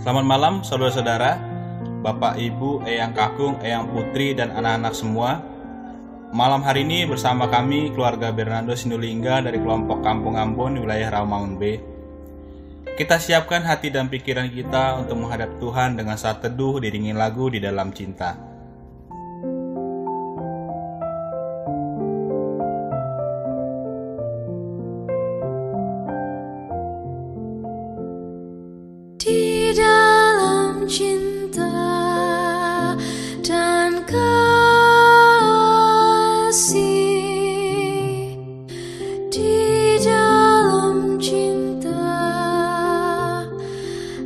Selamat malam saudara-saudara, Bapak, Ibu, Eyang Kakung, Eyang Putri, dan anak-anak semua. Malam hari ini bersama kami keluarga Bernardo Sinulinga dari kelompok Kampung Ambon wilayah Rawamangun B. Kita siapkan hati dan pikiran kita untuk menghadap Tuhan dengan saat teduh diiringi lagu di dalam cinta. Di dalam cinta dan kasih, di dalam cinta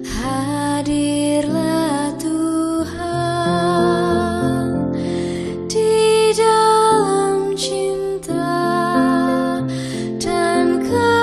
hadirlah Tuhan. Di dalam cinta dan kasih,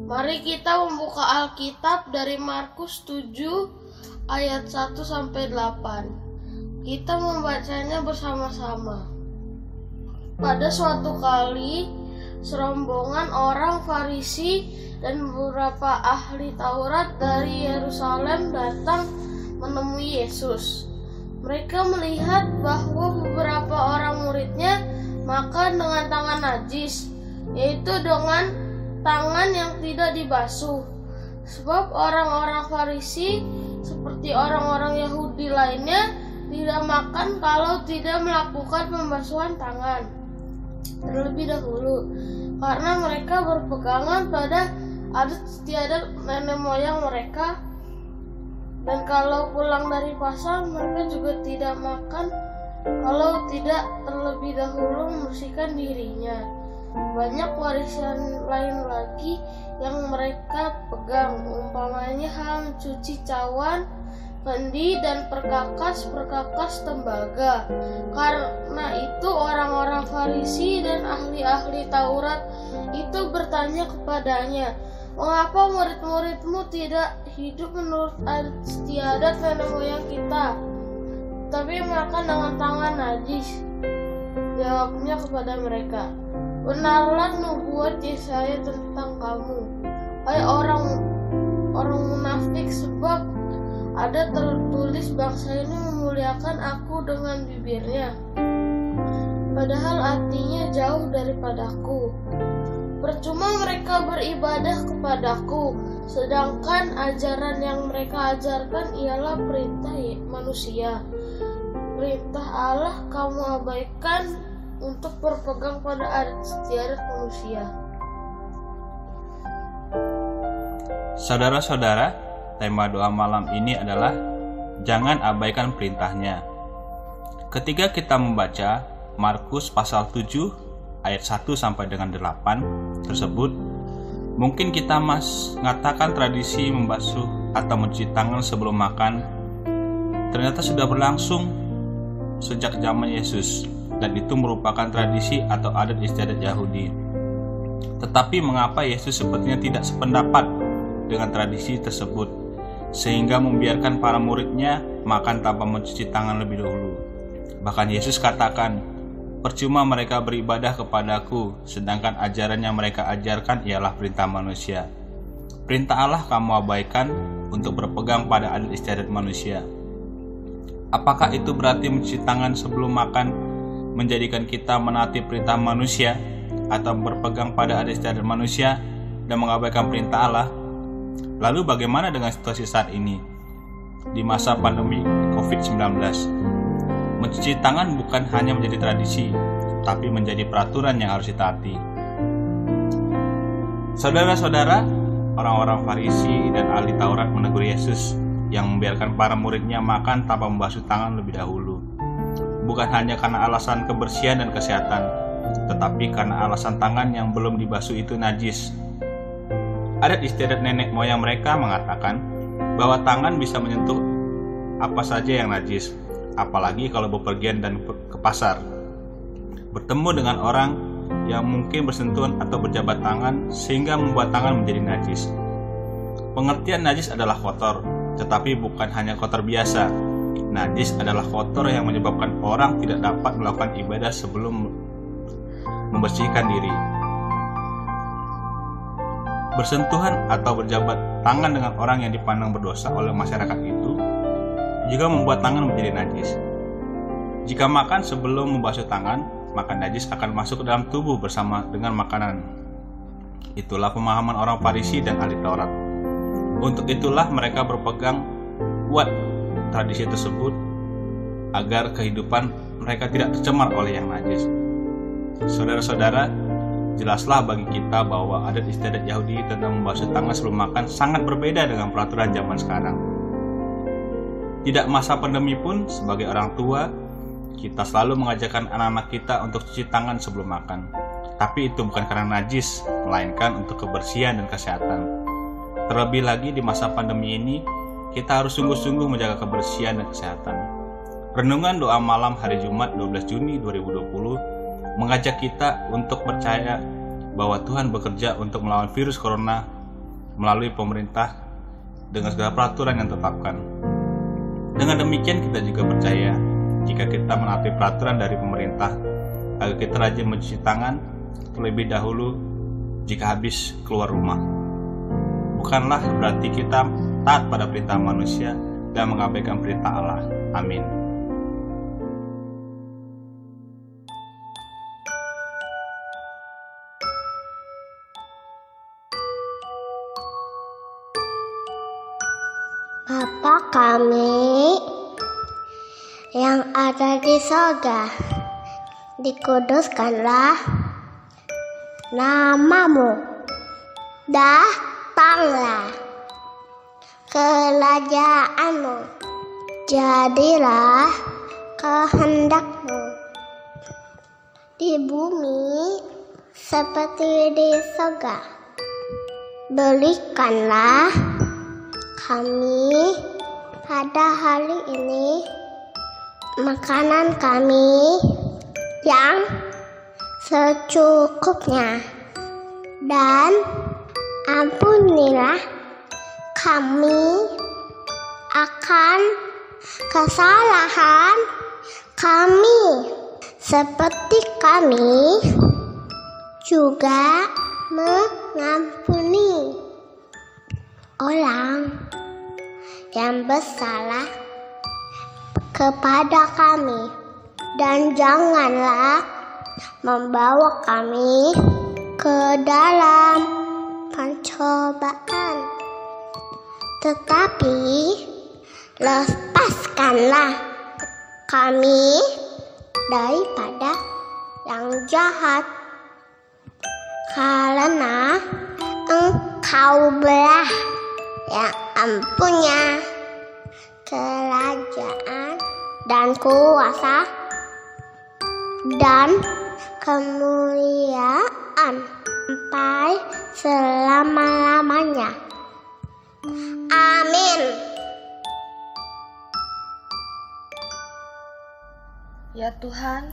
Mari kita membuka Alkitab dari Markus 7 ayat 1 sampai 8. Kita membacanya bersama-sama. Pada suatu kali, serombongan orang Farisi dan beberapa ahli Taurat dari Yerusalem datang menemui Yesus. Mereka melihat bahwa beberapa orang muridnya makan dengan tangan najis, yaitu dengan tangan yang tidak dibasuh. Sebab orang-orang Farisi seperti orang-orang Yahudi lainnya tidak makan kalau tidak melakukan pembasuhan tangan terlebih dahulu, karena mereka berpegangan pada adat istiadat nenek moyang mereka. Dan kalau pulang dari pasar, mereka juga tidak makan kalau tidak terlebih dahulu membersihkan dirinya. Banyak warisan lain lagi yang mereka pegang, umpamanya hal mencuci cawan, mandi, dan perkakas tembaga. Karena itu orang-orang Farisi dan ahli-ahli Taurat itu bertanya kepadanya, "Mengapa murid-muridmu tidak hidup menurut adat istiadat nenek moyang kita, tapi makan dengan tangan najis?" Jawabnya kepada mereka, "Benarlah nubuat Yesaya tentang kamu, hai orang munafik, sebab ada tertulis bangsa ini memuliakan aku dengan bibirnya, padahal hatinya jauh daripadaku. Percuma mereka beribadah kepadaku, sedangkan ajaran yang mereka ajarkan ialah perintah manusia. Perintah Allah kamu abaikan untuk berpegang pada adat istiadat manusia." Saudara-saudara, tema doa malam ini adalah jangan abaikan perintahnya. Ketika kita membaca Markus pasal 7 ayat 1 sampai dengan 8 tersebut, mungkin kita mengatakan tradisi membasuh atau mencuci tangan sebelum makan ternyata sudah berlangsung sejak zaman Yesus, dan itu merupakan tradisi atau adat istiadat Yahudi. Tetapi mengapa Yesus sepertinya tidak sependapat dengan tradisi tersebut, sehingga membiarkan para muridnya makan tanpa mencuci tangan lebih dahulu? Bahkan Yesus katakan, "Percuma mereka beribadah kepadaku, sedangkan ajaran yang mereka ajarkan ialah perintah manusia. Perintah Allah kamu abaikan untuk berpegang pada adat istiadat manusia." Apakah itu berarti mencuci tangan sebelum makan menjadikan kita menaati perintah manusia atau berpegang pada adat istiadat manusia dan mengabaikan perintah Allah? Lalu bagaimana dengan situasi saat ini di masa pandemi COVID-19? Mencuci tangan bukan hanya menjadi tradisi, tapi menjadi peraturan yang harus ditaati. Saudara-saudara, orang-orang Farisi dan ahli Taurat menegur Yesus yang membiarkan para muridnya makan tanpa membasuh tangan lebih dahulu. Bukan hanya karena alasan kebersihan dan kesehatan, tetapi karena alasan tangan yang belum dibasuh itu najis. Adat istiadat nenek moyang mereka mengatakan bahwa tangan bisa menyentuh apa saja yang najis, apalagi kalau bepergian dan ke pasar, bertemu dengan orang yang mungkin bersentuhan atau berjabat tangan sehingga membuat tangan menjadi najis. Pengertian najis adalah kotor, tetapi bukan hanya kotor biasa. Najis adalah kotor yang menyebabkan orang tidak dapat melakukan ibadah sebelum membersihkan diri. Bersentuhan atau berjabat tangan dengan orang yang dipandang berdosa oleh masyarakat itu juga membuat tangan menjadi najis. Jika makan sebelum membasuh tangan, maka najis akan masuk ke dalam tubuh bersama dengan makanan. Itulah pemahaman orang Farisi dan ahli Taurat. Untuk itulah mereka berpegang kuat tradisi tersebut agar kehidupan mereka tidak tercemar oleh yang najis. Saudara-saudara, jelaslah bagi kita bahwa adat istiadat Yahudi tentang membasuh tangan sebelum makan sangat berbeda dengan peraturan zaman sekarang. Tidak masa pandemi pun, sebagai orang tua, kita selalu mengajarkan anak-anak kita untuk cuci tangan sebelum makan. Tapi itu bukan karena najis, melainkan untuk kebersihan dan kesehatan. Terlebih lagi di masa pandemi ini, kita harus sungguh-sungguh menjaga kebersihan dan kesehatan. Renungan doa malam hari Jumat 12 Juni 2020 mengajak kita untuk percaya bahwa Tuhan bekerja untuk melawan virus corona melalui pemerintah dengan segala peraturan yang ditetapkan. Dengan demikian kita juga percaya jika kita menaati peraturan dari pemerintah agar kita rajin mencuci tangan terlebih dahulu jika habis keluar rumah. Bukanlah berarti kita taat pada perintah manusia dan mengabaikan perintah Allah. Amin. Bapa kami yang ada di sorga, dikuduskanlah namamu, datanglah kerajaanmu, jadilah kehendakmu di bumi seperti di sorga. Berikanlah kami pada hari ini makanan kami yang secukupnya, dan ampunilah kami akan kesalahan kami seperti kami juga mengampuni orang yang bersalah kepada kami, dan janganlah membawa kami ke dalam pencobaan, tetapi lepaskanlah kami daripada yang jahat, karena Engkau-lah yang empunya kerajaan dan kuasa dan kemuliaan sampai selama-lamanya. Amin. Ya Tuhan,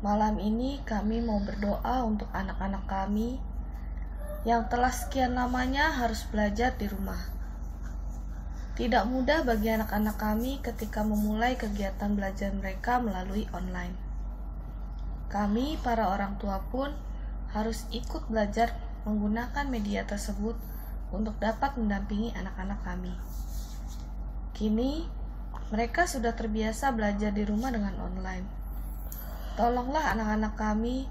malam ini kami mau berdoa untuk anak-anak kami yang telah sekian lamanya harus belajar di rumah. Tidak mudah bagi anak-anak kami ketika memulai kegiatan belajar mereka melalui online. Kami, para orang tua pun, harus ikut belajar menggunakan media tersebut untuk dapat mendampingi anak-anak kami. Kini, mereka sudah terbiasa belajar di rumah dengan online. Tolonglah anak-anak kami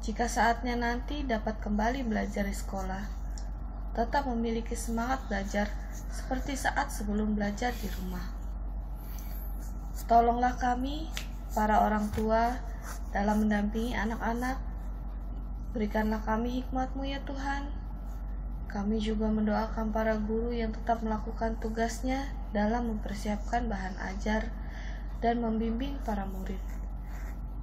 jika saatnya nanti dapat kembali belajar di sekolah, tetap memiliki semangat belajar seperti saat sebelum belajar di rumah. Tolonglah kami, para orang tua, dalam mendampingi anak-anak. Berikanlah kami hikmat-Mu ya Tuhan. Kami juga mendoakan para guru yang tetap melakukan tugasnya dalam mempersiapkan bahan ajar dan membimbing para murid.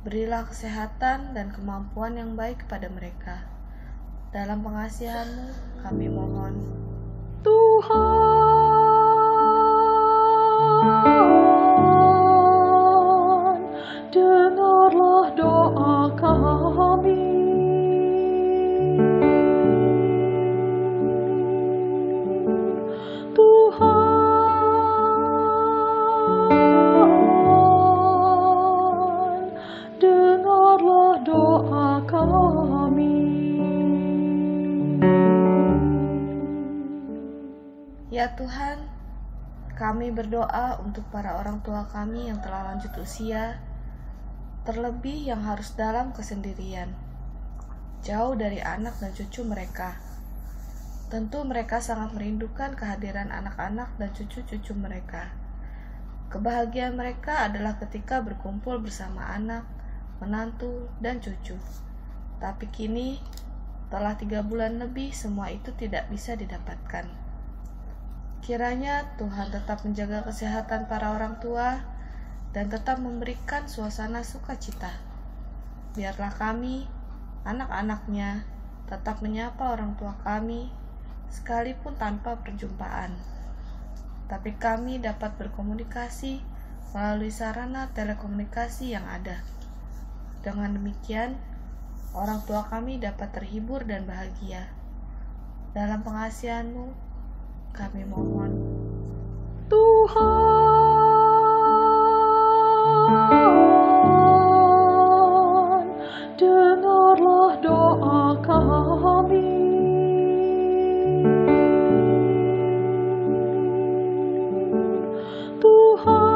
Berilah kesehatan dan kemampuan yang baik kepada mereka. Dalam pengasihan-Mu kami mohon. Tuhan, dengarlah doa kami. Tuhan, dengarlah doa kami. Ya Tuhan, kami berdoa untuk para orang tua kami yang telah lanjut usia, terlebih yang harus dalam kesendirian, jauh dari anak dan cucu mereka. Tentu mereka sangat merindukan kehadiran anak-anak dan cucu-cucu mereka. Kebahagiaan mereka adalah ketika berkumpul bersama anak, menantu, dan cucu. Tapi kini, telah 3 bulan lebih, semua itu tidak bisa didapatkan. Kiranya Tuhan tetap menjaga kesehatan para orang tua dan tetap memberikan suasana sukacita. Biarlah kami, anak-anaknya, tetap menyapa orang tua kami, sekalipun tanpa perjumpaan. Tapi kami dapat berkomunikasi melalui sarana telekomunikasi yang ada. Dengan demikian, orang tua kami dapat terhibur dan bahagia. Dalam pengasihan-Mu, kami mohon. Tuhan, dengarlah doa kami. Tuhan,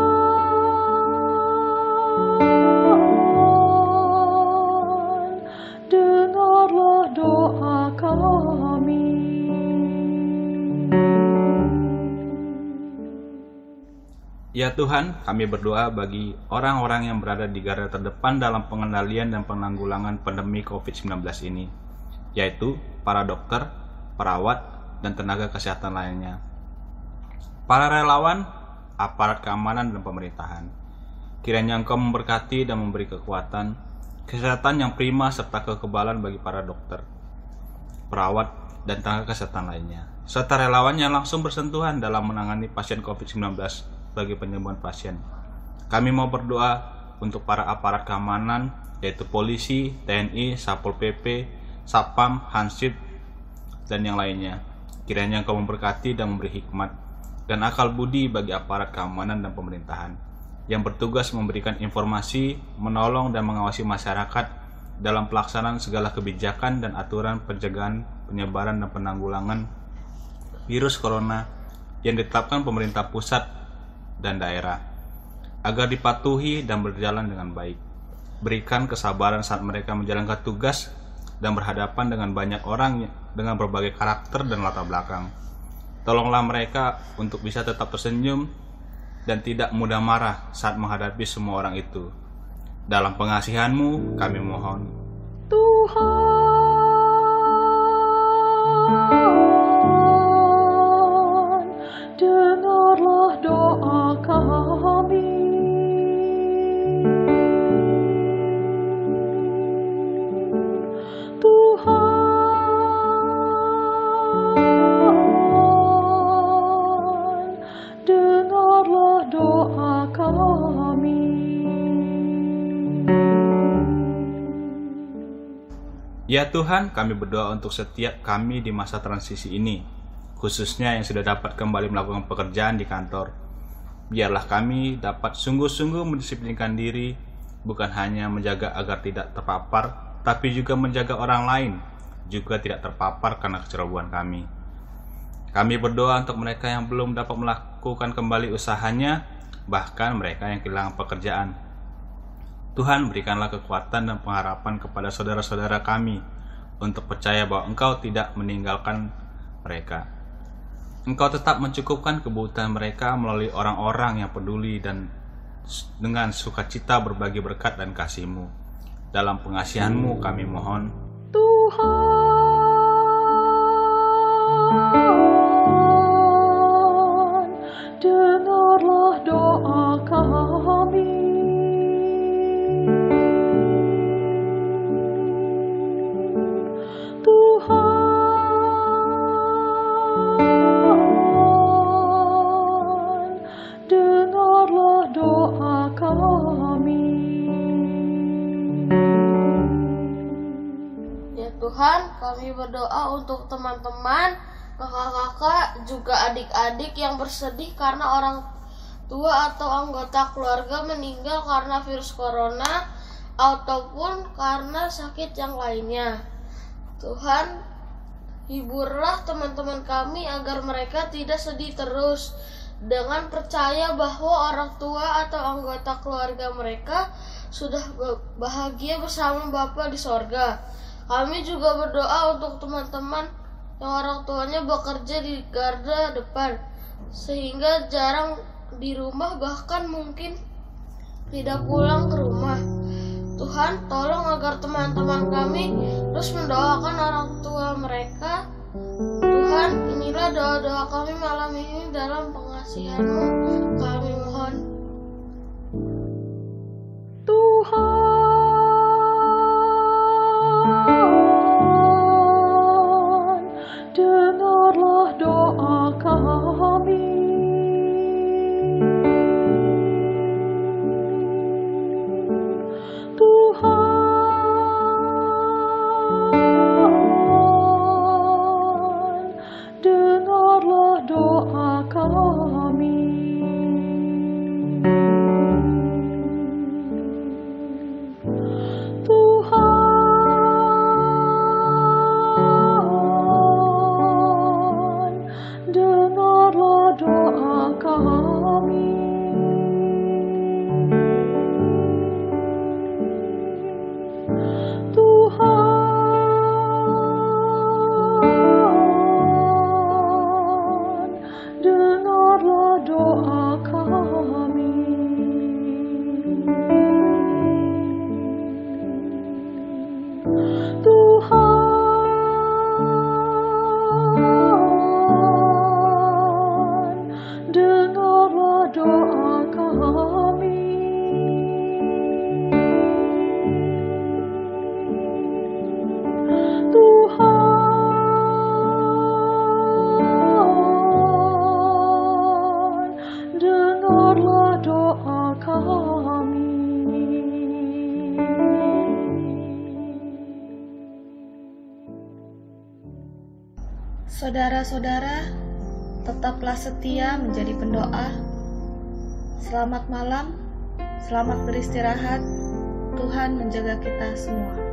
dengarlah doa kami. Ya Tuhan, kami berdoa bagi orang-orang yang berada di garda terdepan dalam pengendalian dan penanggulangan pandemi COVID-19 ini, yaitu para dokter, perawat, dan tenaga kesehatan lainnya, para relawan, aparat keamanan, dan pemerintahan. Kiranya Engkau memberkati dan memberi kekuatan, kesehatan yang prima, serta kekebalan bagi para dokter, perawat, dan tenaga kesehatan lainnya, serta relawan yang langsung bersentuhan dalam menangani pasien COVID-19 bagi penyembuhan pasien. Kami mau berdoa untuk para aparat keamanan, yaitu polisi, TNI, Satpol PP, Satpam, Hansip, dan yang lainnya. Kiranya Engkau memberkati dan memberi hikmat dan akal budi bagi aparat keamanan dan pemerintahan yang bertugas memberikan informasi, menolong dan mengawasi masyarakat dalam pelaksanaan segala kebijakan dan aturan pencegahan penyebaran dan penanggulangan virus corona yang ditetapkan pemerintah pusat dan daerah, agar dipatuhi dan berjalan dengan baik. Berikan kesabaran saat mereka menjalankan tugas dan berhadapan dengan banyak orang dengan berbagai karakter dan latar belakang. Tolonglah mereka untuk bisa tetap tersenyum dan tidak mudah marah saat menghadapi semua orang itu. Dalam pengasihan-Mu kami mohon. Tuhan, dengarlah doa kami. Tuhan, dengarlah doa kami. Ya Tuhan, kami berdoa untuk setiap kami di masa transisi ini, khususnya yang sudah dapat kembali melakukan pekerjaan di kantor. Biarlah kami dapat sungguh-sungguh mendisiplinkan diri, bukan hanya menjaga agar tidak terpapar, tapi juga menjaga orang lain juga tidak terpapar karena kecerobohan kami. Kami berdoa untuk mereka yang belum dapat melakukan kembali usahanya, bahkan mereka yang kehilangan pekerjaan. Tuhan, berikanlah kekuatan dan pengharapan kepada saudara-saudara kami untuk percaya bahwa Engkau tidak meninggalkan mereka. Engkau tetap mencukupkan kebutuhan mereka melalui orang-orang yang peduli dan dengan sukacita berbagi berkat dan kasih-Mu. Dalam pengasihan-Mu kami mohon. Tuhan, dengarlah doa kami. kami. Ya Tuhan, kami berdoa untuk teman-teman, kakak-kakak, juga adik-adik yang bersedih karena orang tua atau anggota keluarga meninggal karena virus corona ataupun karena sakit yang lainnya. Tuhan, hiburlah teman-teman kami agar mereka tidak sedih terus, dengan percaya bahwa orang tua atau anggota keluarga mereka sudah bahagia bersama Bapa di sorga. Kami juga berdoa untuk teman-teman yang orang tuanya bekerja di garda depan, sehingga jarang di rumah, bahkan mungkin tidak pulang ke rumah. Tuhan, tolong agar teman-teman kami terus mendoakan orang tua mereka. Tuhan, inilah doa-doa kami malam ini dalam pengasihan-Mu. Kami mohon. Tuhan, dengarlah doa kami. Tuhan, dengarlah doa kami. Tuhan, dengarlah doa kami. Tuhan, dengarlah doa kami. Tuhan, dengarlah doa kami. Tuhan, dengarlah doa kami. Saudara-saudara, tetaplah setia menjadi pendoa. Selamat malam, selamat beristirahat. Tuhan menjaga kita semua.